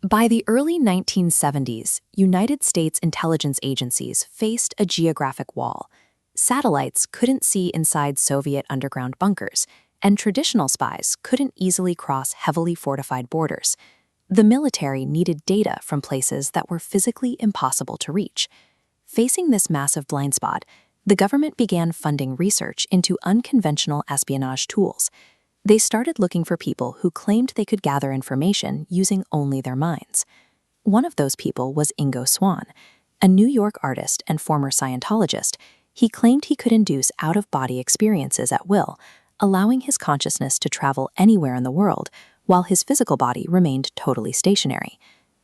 By the early 1970s, United States intelligence agencies faced a geographic wall. Satellites couldn't see inside Soviet underground bunkers, and traditional spies couldn't easily cross heavily fortified borders. The military needed data from places that were physically impossible to reach. Facing this massive blind spot, the government began funding research into unconventional espionage tools. They started looking for people who claimed they could gather information using only their minds. One of those people was Ingo Swann, a New York artist and former Scientologist. He claimed he could induce out-of-body experiences at will, allowing his consciousness to travel anywhere in the world, while his physical body remained totally stationary.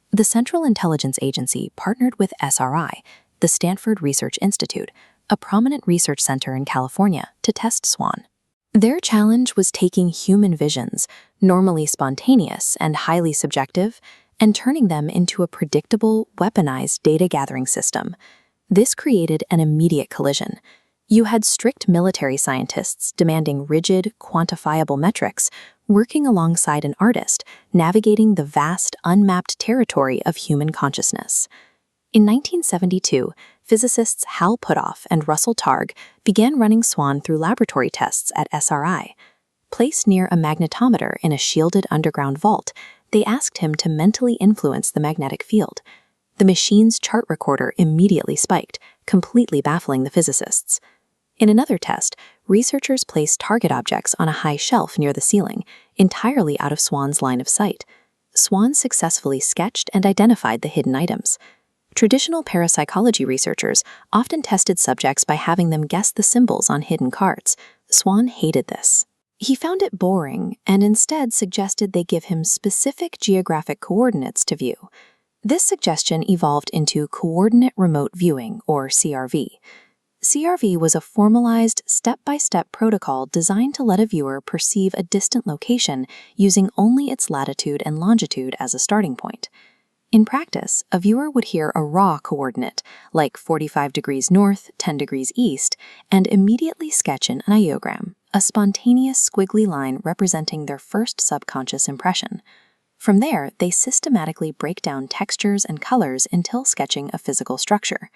The Central Intelligence Agency partnered with SRI, the Stanford Research Institute, a prominent research center in California, to test Swann. Their challenge was taking human visions, normally spontaneous and highly subjective, and turning them into a predictable, weaponized data-gathering system. This created an immediate collision. You had strict military scientists demanding rigid, quantifiable metrics, working alongside an artist, navigating the vast, unmapped territory of human consciousness. In 1972, physicists Hal Puthoff and Russell Targ began running Swann through laboratory tests at SRI. Placed near a magnetometer in a shielded underground vault, they asked him to mentally influence the magnetic field. The machine's chart recorder immediately spiked, completely baffling the physicists. In another test, researchers placed target objects on a high shelf near the ceiling, entirely out of Swann's line of sight. Swann successfully sketched and identified the hidden items. Traditional parapsychology researchers often tested subjects by having them guess the symbols on hidden cards. Swann hated this. He found it boring and instead suggested they give him specific geographic coordinates to view. This suggestion evolved into Coordinate Remote Viewing, or CRV. CRV was a formalized, step-by-step protocol designed to let a viewer perceive a distant location using only its latitude and longitude as a starting point. In practice, a viewer would hear a raw coordinate, like 45 degrees north, 10 degrees east, and immediately sketch an ideogram, a spontaneous squiggly line representing their first subconscious impression. From there, they systematically break down textures and colors until sketching a physical structure.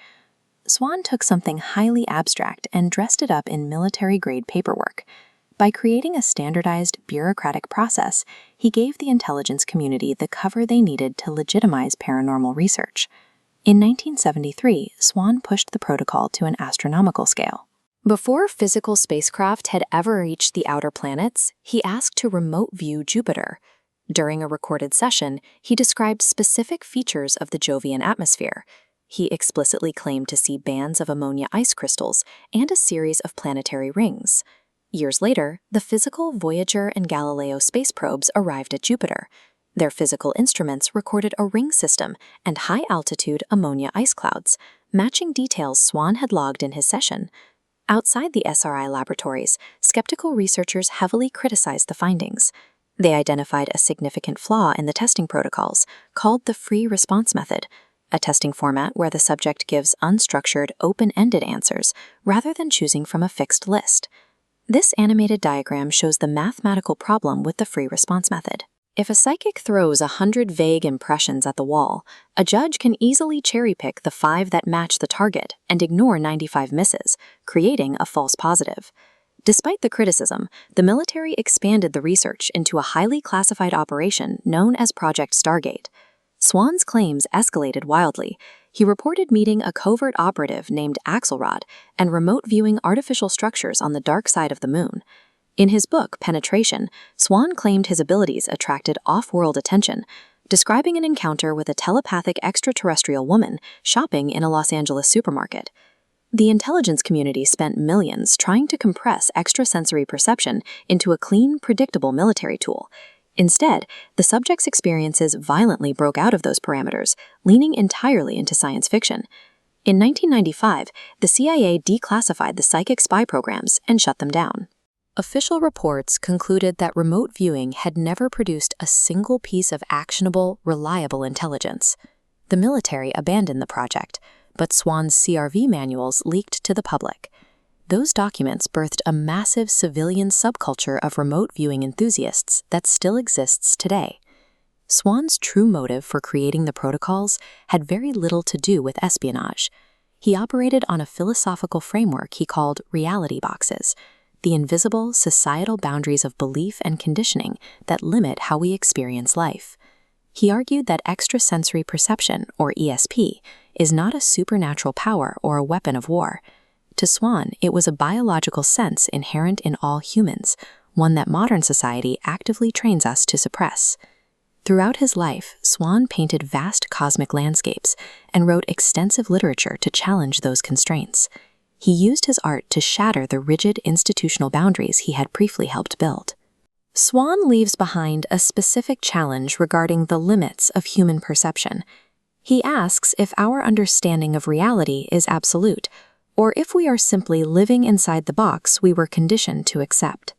Swann took something highly abstract and dressed it up in military-grade paperwork. By creating a standardized, bureaucratic process, he gave the intelligence community the cover they needed to legitimize paranormal research. In 1973, Swann pushed the protocol to an astronomical scale. Before physical spacecraft had ever reached the outer planets, he asked to remote view Jupiter. During a recorded session, he described specific features of the Jovian atmosphere. He explicitly claimed to see bands of ammonia ice crystals and a series of planetary rings. Years later, the physical Voyager and Galileo space probes arrived at Jupiter. Their physical instruments recorded a ring system and high-altitude ammonia ice clouds, matching details Swann had logged in his session. Outside the SRI laboratories, skeptical researchers heavily criticized the findings. They identified a significant flaw in the testing protocols, called the free response method, a testing format where the subject gives unstructured, open-ended answers rather than choosing from a fixed list. This animated diagram shows the mathematical problem with the free response method. If a psychic throws 100 vague impressions at the wall, a judge can easily cherry-pick the 5 that match the target and ignore 95 misses, creating a false positive. Despite the criticism, the military expanded the research into a highly classified operation known as Project Stargate. Swann's claims escalated wildly. He reported meeting a covert operative named Axelrod and remote viewing artificial structures on the dark side of the moon. In his book, Penetration, Swann claimed his abilities attracted off-world attention, describing an encounter with a telepathic extraterrestrial woman shopping in a Los Angeles supermarket. The intelligence community spent millions trying to compress extrasensory perception into a clean, predictable military tool. Instead, the subject's experiences violently broke out of those parameters, leaning entirely into science fiction. In 1995, the CIA declassified the psychic spy programs and shut them down. Official reports concluded that remote viewing had never produced a single piece of actionable, reliable intelligence. The military abandoned the project, but Swann's CRV manuals leaked to the public. Those documents birthed a massive civilian subculture of remote viewing enthusiasts that still exists today. Swann's true motive for creating the protocols had very little to do with espionage. He operated on a philosophical framework he called reality boxes, the invisible societal boundaries of belief and conditioning that limit how we experience life. He argued that extrasensory perception, or ESP, is not a supernatural power or a weapon of war. To Swann, it was a biological sense inherent in all humans, one that modern society actively trains us to suppress. Throughout his life, Swann painted vast cosmic landscapes and wrote extensive literature to challenge those constraints. He used his art to shatter the rigid institutional boundaries he had briefly helped build. Swann leaves behind a specific challenge regarding the limits of human perception. He asks if our understanding of reality is absolute, or if we are simply living inside the box we were conditioned to accept.